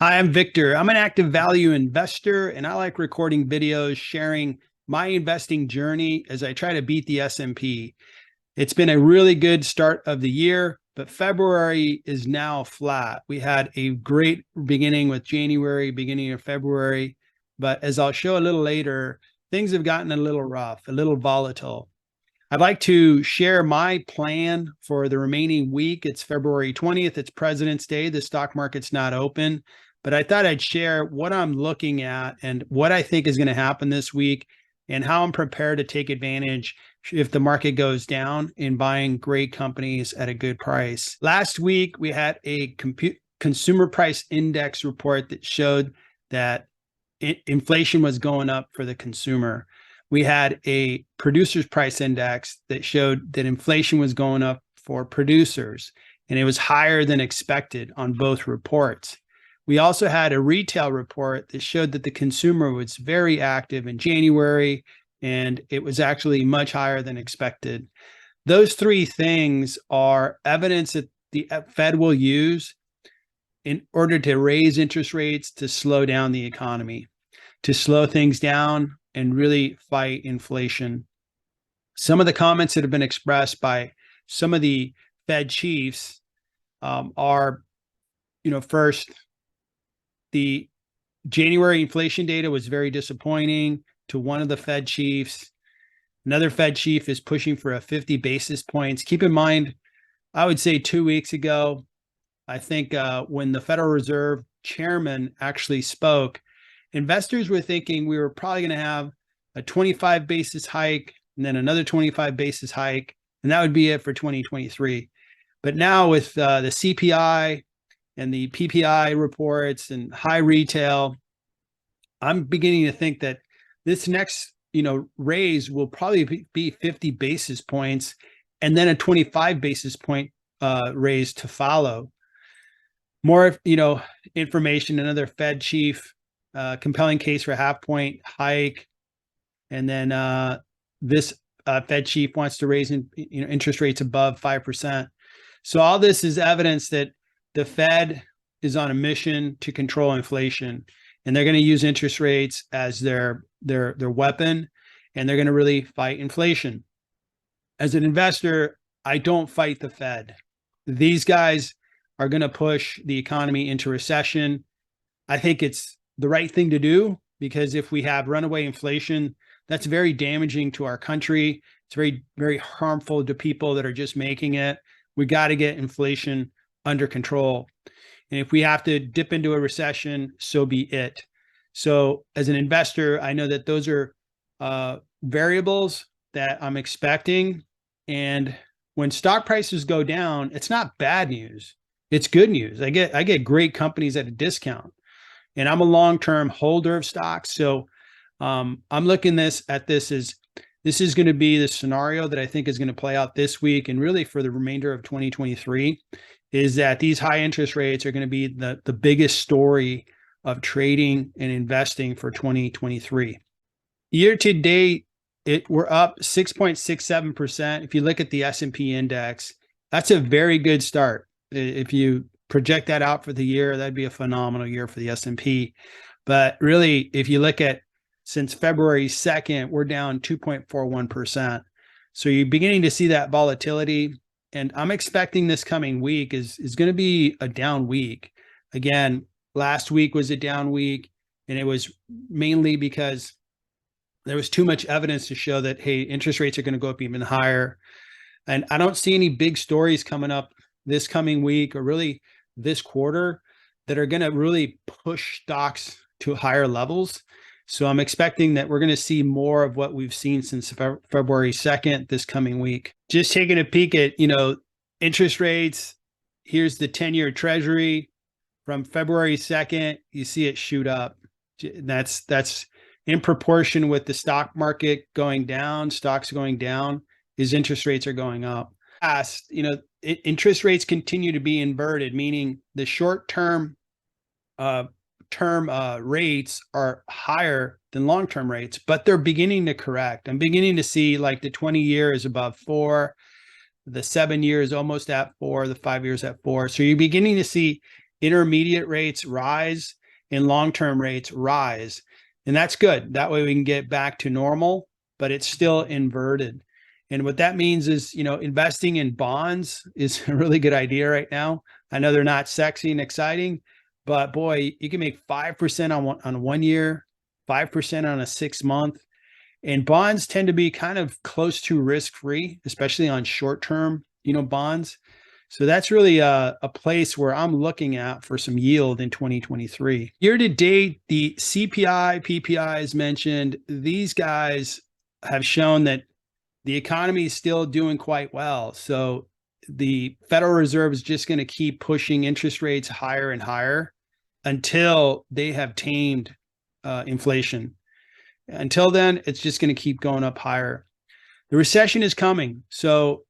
Hi, I'm Victor. I'm an active value investor, and I like recording videos sharing my investing journey as I try to beat the S&P. It's been a really good start of the year, but February is now flat. We had a great beginning with January, beginning of February, but as I'll show a little later, things have gotten a little rough, a little volatile. I'd like to share my plan for the remaining week. It's February 20th. It's President's Day. The stock market's not open, but I thought I'd share what I'm looking at and what I think is going to happen this week and how I'm prepared to take advantage if the market goes down in buying great companies at a good price. Last week, we had a consumer price index report that showed that inflation was going up for the consumer. We had a producer's price index that showed that inflation was going up for producers, and it was higher than expected on both reports. We also had a retail report that showed that the consumer was very active in January, and it was actually much higher than expected. Those three things are evidence that the Fed will use in order to raise interest rates to slow down the economy, to slow things down and really fight inflation. Some of the comments that have been expressed by some of the Fed chiefs are, first, the January inflation data was very disappointing to one of the Fed chiefs. Another Fed chief is pushing for a 50 basis points. Keep in mind, I would say 2 weeks ago, I think when the Federal Reserve chairman actually spoke, investors were thinking we were probably going to have a 25 basis hike and then another 25 basis hike, and that would be it for 2023. But now with the CPI and the PPI reports and high retail, I'm beginning to think that this next, raise will probably be 50 basis points and then a 25 basis point raise to follow. More, information, another Fed chief, compelling case for a half point hike. And then this Fed chief wants to raise interest rates above 5%. So all this is evidence that the Fed is on a mission to control inflation, and they're going to use interest rates as their weapon, and they're going to really fight inflation. As an investor, I don't fight the Fed. These guys are going to push the economy into recession. I think it's the right thing to do, because if we have runaway inflation, that's very damaging to our country. It's very, very harmful to people that are just making it. We got to get inflation under control. And if we have to dip into a recession, so be it. So as an investor, I know that those are variables that I'm expecting. And when stock prices go down, it's not bad news. It's good news. I get great companies at a discount, and I'm a long-term holder of stocks. So I'm looking at this as this is going to be the scenario that I think is going to play out this week and really for the remainder of 2023, is that these high interest rates are going to be the biggest story of trading and investing for 2023. Year to date, we're up 6.67%. If you look at the S&P index, that's a very good start. If you project that out for the year, that'd be a phenomenal year for the S&P. But really, if you look at since February 2nd, we're down 2.41%. So you're beginning to see that volatility. And I'm expecting this coming week is going to be a down week. Again, last week was a down week, and it was mainly because there was too much evidence to show that, hey, interest rates are going to go up even higher. And I don't see any big stories coming up this coming week or really this quarter that are going to really push stocks to higher levels. So I'm expecting that we're going to see more of what we've seen since February 2nd this coming week. Just taking a peek at, interest rates. Here's the 10-year treasury from February 2nd. You see it shoot up. That's in proportion with the stock market going down, stocks going down, is interest rates are going up. Interest rates continue to be inverted, meaning the short-term rates are higher than long-term rates, but they're beginning to correct. I'm beginning to see like the 20-year is above 4, the 7-year is almost at 4, the 5 years at 4. So you're beginning to see intermediate rates rise and long-term rates rise. And that's good. That way we can get back to normal, but it's still inverted. And what that means is, investing in bonds is a really good idea right now. I know they're not sexy and exciting, but boy, you can make 5% on 1 year, 5% on a 6 month. And bonds tend to be kind of close to risk-free, especially on short-term, bonds. So that's really a place where I'm looking at for some yield in 2023. Year to date, the CPI, PPI is mentioned. These guys have shown that the economy is still doing quite well. So the Federal Reserve is just going to keep pushing interest rates higher and higher until they have tamed inflation. Until then, it's just going to keep going up higher. The recession is coming. So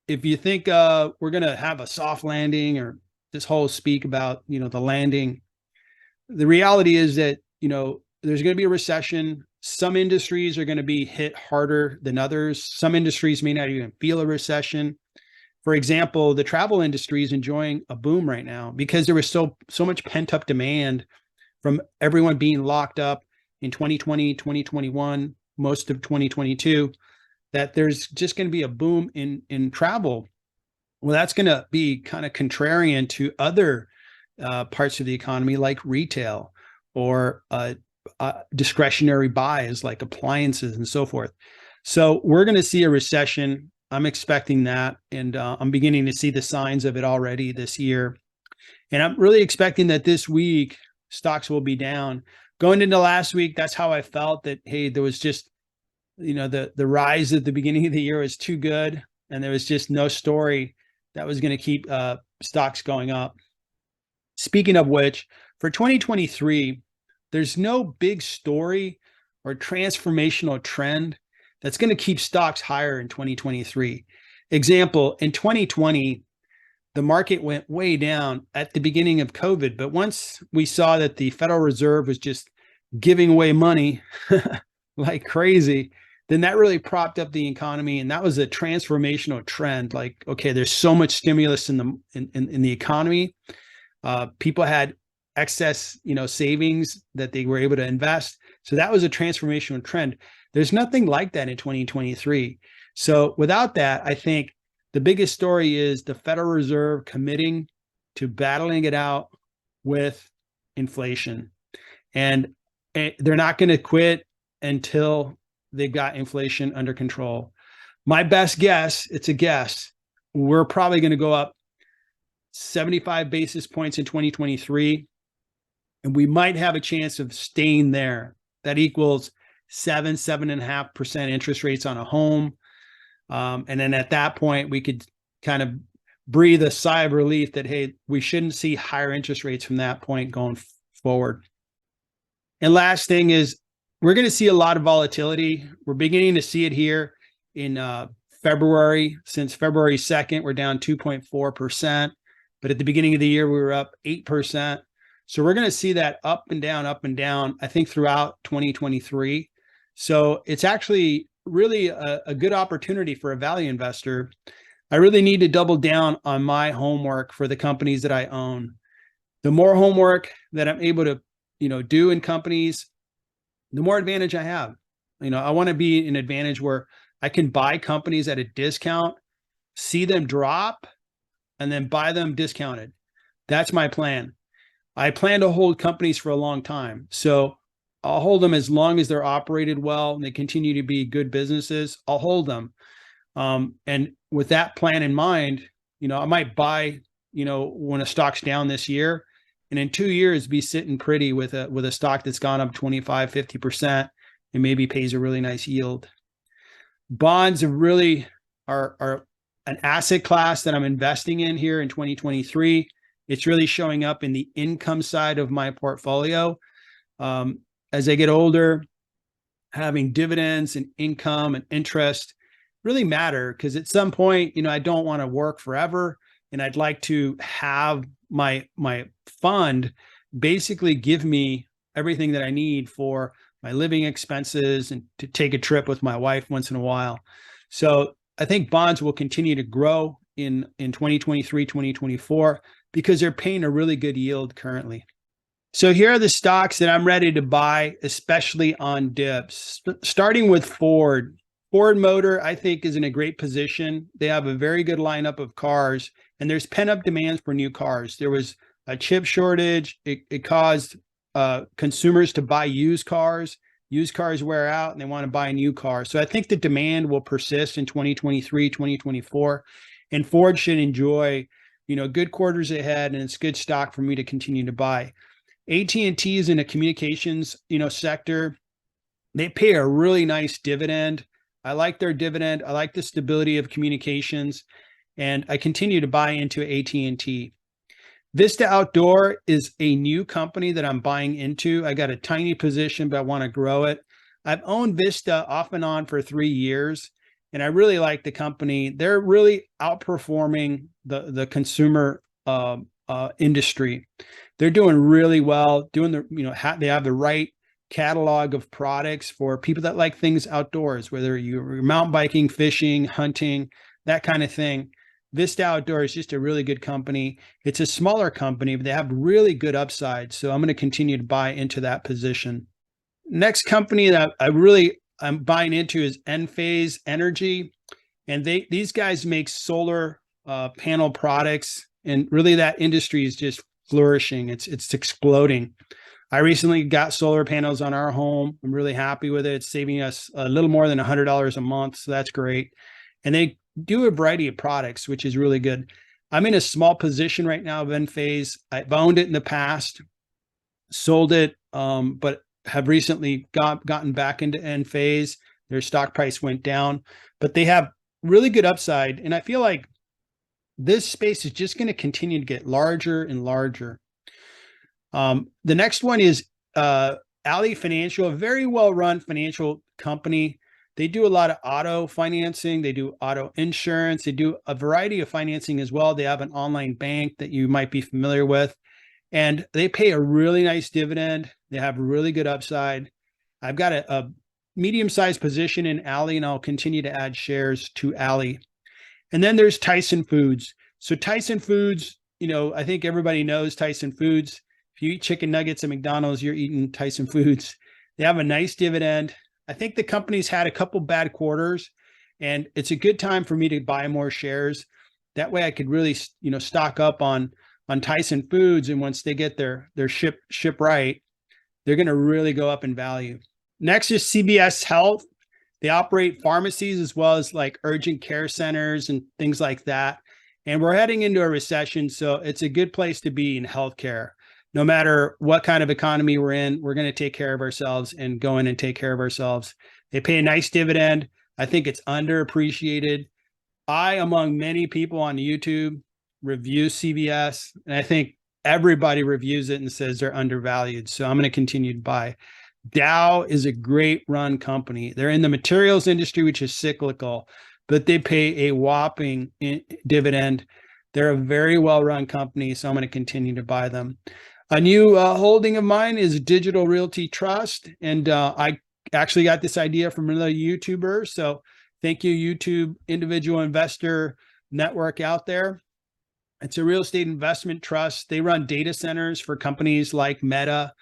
if you think we're going to have a soft landing, or this whole speak about, the landing, the reality is that, there's going to be a recession. Some industries are going to be hit harder than others. Some industries may not even feel a recession. For example, the travel industry is enjoying a boom right now because there was so much pent up demand from everyone being locked up in 2020, 2021, most of 2022, that there's just going to be a boom in travel. Well, that's going to be kind of contrarian to other parts of the economy, like retail or discretionary buys like appliances and so forth. So we're going to see a recession. I'm expecting that. And I'm beginning to see the signs of it already this year. And I'm really expecting that this week stocks will be down. Going into last week, that's how I felt, that, hey, there was just, the rise at the beginning of the year was too good. And there was just no story that was going to keep stocks going up. Speaking of which, for 2023, there's no big story or transformational trend that's going to keep stocks higher in 2023. Example, in 2020, the market went way down at the beginning of COVID. But once we saw that the Federal Reserve was just giving away money like crazy, then that really propped up the economy. And that was a transformational trend. Like, okay, there's so much stimulus in the economy. People had excess, savings that they were able to invest. So that was a transformational trend. There's nothing like that in 2023. So without that, I think the biggest story is the Federal Reserve committing to battling it out with inflation. And they're not going to quit until they've got inflation under control. My best guess, it's a guess, we're probably going to go up 75 basis points in 2023. And we might have a chance of staying there. That equals 7.5% interest rates on a home. And then at that point, we could kind of breathe a sigh of relief that, hey, we shouldn't see higher interest rates from that point going forward. And last thing is, we're going to see a lot of volatility. We're beginning to see it here in February. Since February 2nd, we're down 2.4%. But at the beginning of the year, we were up 8%. So we're going to see that up and down, I think, throughout 2023. So it's actually really a good opportunity for a value investor. I really need to double down on my homework for the companies that I own. The more homework that I'm able to, do in companies, the more advantage I have. I want to be in an advantage where I can buy companies at a discount, see them drop, and then buy them discounted. That's my plan. I plan to hold companies for a long time. So I'll hold them as long as they're operated well and they continue to be good businesses. I'll hold them. And with that plan in mind, I might buy, when a stock's down this year, and in 2 years be sitting pretty with a stock that's gone up 25, 50% and maybe pays a really nice yield. Bonds really are an asset class that I'm investing in here in 2023. It's really showing up in the income side of my portfolio. As I get older, having dividends and income and interest really matter, because at some point, I don't want to work forever, and I'd like to have my fund basically give me everything that I need for my living expenses and to take a trip with my wife once in a while. So I think bonds will continue to grow in 2023, 2024. because they're paying a really good yield currently. So here are the stocks that I'm ready to buy, especially on dips. Starting with Ford. Ford Motor, I think, is in a great position. They have a very good lineup of cars, and there's pent-up demand for new cars. There was a chip shortage. It caused consumers to buy used cars. Used cars wear out, and they want to buy a new car. So I think the demand will persist in 2023, 2024, and Ford should enjoy, good quarters ahead, and it's good stock for me to continue to buy. AT&T is in a communications, sector. They pay a really nice dividend. I like their dividend. I like the stability of communications, and I continue to buy into AT&T. Vista Outdoor is a new company that I'm buying into. I got a tiny position, but I want to grow it. I've owned Vista off and on for 3 years, and I really like the company. They're really outperforming the consumer industry. They're doing really well, they have the right catalog of products for people that like things outdoors, whether you're mountain biking, fishing, hunting, that kind of thing. Vista Outdoor is just a really good company. It's a smaller company, but they have really good upside. So I'm going to continue to buy into that position. Next company that I'm buying into is Enphase Energy. And these guys make solar panel products. And really that industry is just flourishing. It's exploding. I recently got solar panels on our home. I'm really happy with it. It's saving us a little more than $100 a month. So that's great. And they do a variety of products, which is really good. I'm in a small position right now of Enphase. I've owned it in the past, sold it, but have recently gotten back into Enphase. Their stock price went down, but they have really good upside. And I feel like this space is just going to continue to get larger and larger. The next one is Ally Financial, a very well-run financial company. They do a lot of auto financing. They do auto insurance. They do a variety of financing as well. They have an online bank that you might be familiar with, and they pay a really nice dividend. They have really good upside. I've got a medium-sized position in Ally, and I'll continue to add shares to Ally. And then there's Tyson Foods. So Tyson Foods, I think everybody knows Tyson Foods. If you eat chicken nuggets at McDonald's, you're eating Tyson Foods. They have a nice dividend. I think the company's had a couple bad quarters, and it's a good time for me to buy more shares. That way I could really, stock up on Tyson Foods. And once they get their ship right, they're going to really go up in value. Next is CVS Health. They operate pharmacies as well as like urgent care centers and things like that. And we're heading into a recession, so it's a good place to be in healthcare. No matter what kind of economy we're in, we're going to take care of ourselves and go in and take care of ourselves. They pay a nice dividend. I think it's underappreciated. I, among many people on YouTube, review CVS, and I think everybody reviews it and says they're undervalued. So I'm going to continue to buy. Dow is a great run company. They're in the materials industry, which is cyclical, but they pay a whopping dividend. They're a very well-run company, so I'm going to continue to buy them. A new holding of mine is Digital Realty Trust, and I actually got this idea from another YouTuber. So thank you, YouTube Individual Investor Network out there. It's a real estate investment trust. They run data centers for companies like Meta.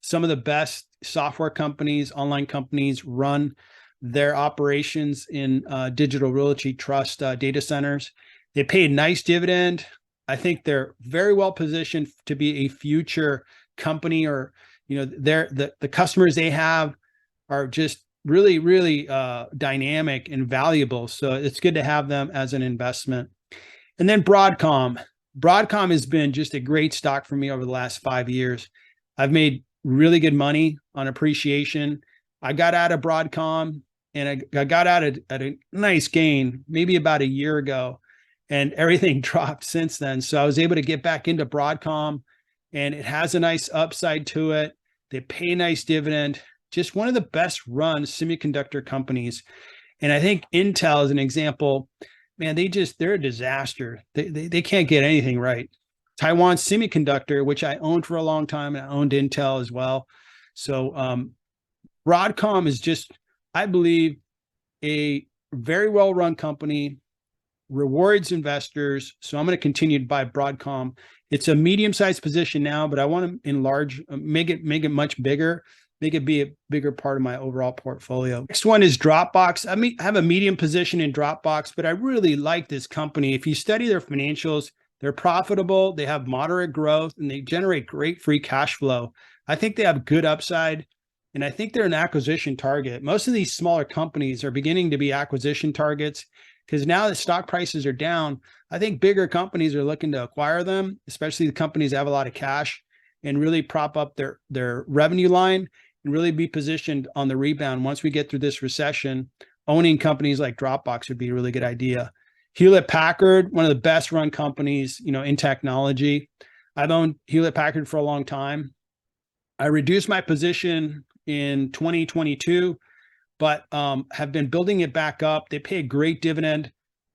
Some of the best software companies, online companies run their operations in Digital Realty Trust data centers. They pay a nice dividend. I think they're very well positioned to be a future company, or, the customers they have are just really, really dynamic and valuable. So it's good to have them as an investment. And then Broadcom. Broadcom has been just a great stock for me over the last 5 years. I've made really good money on appreciation. I got out of Broadcom, and I got out at a nice gain, maybe about a year ago, and everything dropped since then. So I was able to get back into Broadcom, and it has a nice upside to it. They pay a nice dividend. Just one of the best run semiconductor companies. And I think Intel is an example. Man, they're a disaster. They can't get anything right. Taiwan Semiconductor, which I owned for a long time, and I owned Intel as well. So Broadcom is just, I believe, a very well-run company, rewards investors. So I'm going to continue to buy Broadcom. It's a medium-sized position now, but I want to enlarge, make it much bigger, make it be a bigger part of my overall portfolio. Next one is Dropbox. I have a medium position in Dropbox, but I really like this company. If you study their financials, they're profitable, they have moderate growth, and they generate great free cash flow. I think they have good upside, and I think they're an acquisition target. Most of these smaller companies are beginning to be acquisition targets because now that stock prices are down, I think bigger companies are looking to acquire them, especially the companies that have a lot of cash, and really prop up their revenue line and really be positioned on the rebound. Once we get through this recession, owning companies like Dropbox would be a really good idea. Hewlett Packard, one of the best run companies, in technology. I've owned Hewlett Packard for a long time. I reduced my position in 2022, but have been building it back up. They pay a great dividend.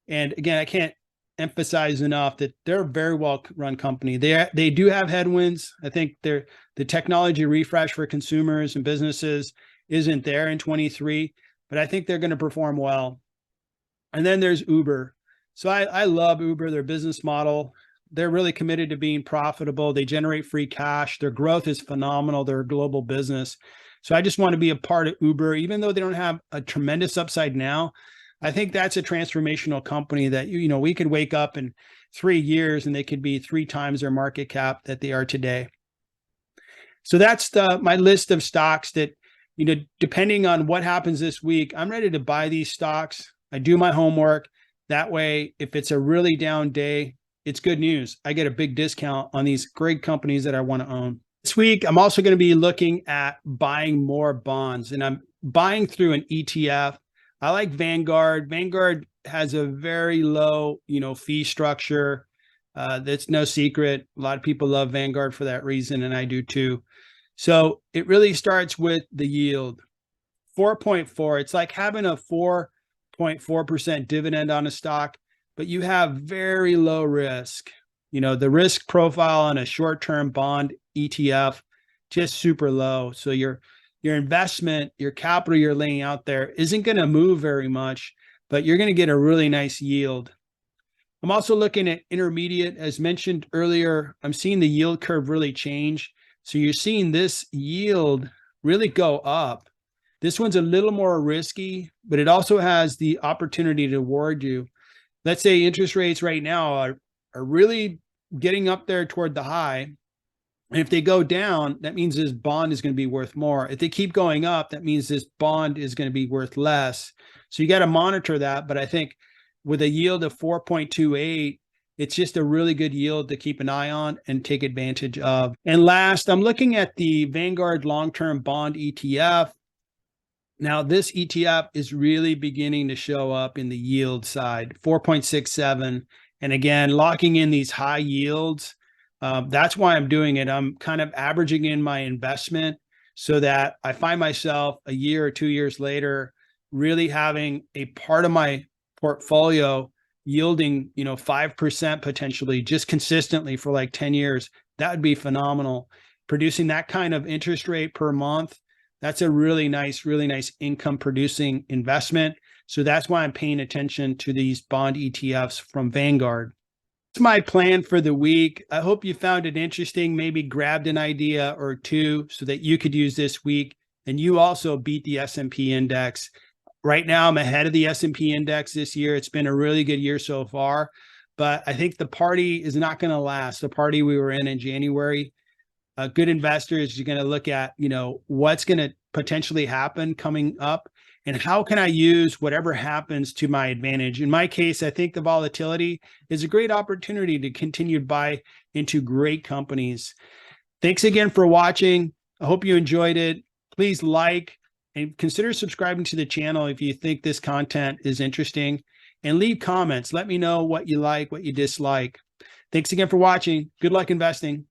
And again, I can't emphasize enough that they're a very well run company. They do have headwinds. I think the technology refresh for consumers and businesses isn't there in 23, but I think they're going to perform well. And then there's Uber. So I love Uber, their business model. They're really committed to being profitable. They generate free cash. Their growth is phenomenal. They're a global business. So I just want to be a part of Uber, even though they don't have a tremendous upside now. I think that's a transformational company that, we could wake up in 3 years and they could be 3 times their market cap that they are today. So that's my list of stocks that, depending on what happens this week, I'm ready to buy these stocks. I do my homework. That way, if it's a really down day, it's good news. I get a big discount on these great companies that I want to own. This week, I'm also going to be looking at buying more bonds, and I'm buying through an ETF. I like Vanguard. Vanguard has a very low, fee structure. That's no secret. A lot of people love Vanguard for that reason, and I do too. So it really starts with the yield, 4.4. It's like having a 4.4% dividend on a stock, but you have very low risk. The risk profile on a short-term bond ETF, just super low. So your investment, your capital you're laying out there isn't going to move very much, but you're going to get a really nice yield. I'm also looking at intermediate. As mentioned earlier, I'm seeing the yield curve really change. So you're seeing this yield really go up. This one's a little more risky, but it also has the opportunity to reward you. Let's say interest rates right now are really getting up there toward the high. And if they go down, that means this bond is going to be worth more. If they keep going up, that means this bond is going to be worth less. So you got to monitor that. But I think with a yield of 4.28, it's just a really good yield to keep an eye on and take advantage of. And last, I'm looking at the Vanguard long-term bond ETF. Now, this ETF is really beginning to show up in the yield side, 4.67. And again, locking in these high yields. That's why I'm doing it. I'm kind of averaging in my investment so that I find myself a year or 2 years later really having a part of my portfolio yielding, 5% potentially just consistently for like 10 years. That would be phenomenal. Producing that kind of interest rate per month, that's a really nice income producing investment. So that's why I'm paying attention to these bond ETFs from Vanguard. That's my plan for the week. I hope you found it interesting, maybe grabbed an idea or two so that you could use this week and you also beat the S&P index. Right now, I'm ahead of the S&P index this year. It's been a really good year so far, but I think the party is not going to last. The party we were in January. Good investors, you're going to look at, what's going to potentially happen coming up and how can I use whatever happens to my advantage. In my case, I think the volatility is a great opportunity to continue to buy into great companies. Thanks again for watching. I hope you enjoyed it. Please like and consider subscribing to the channel if you think this content is interesting, and leave comments. Let me know what you like, what you dislike. Thanks again for watching. Good luck investing.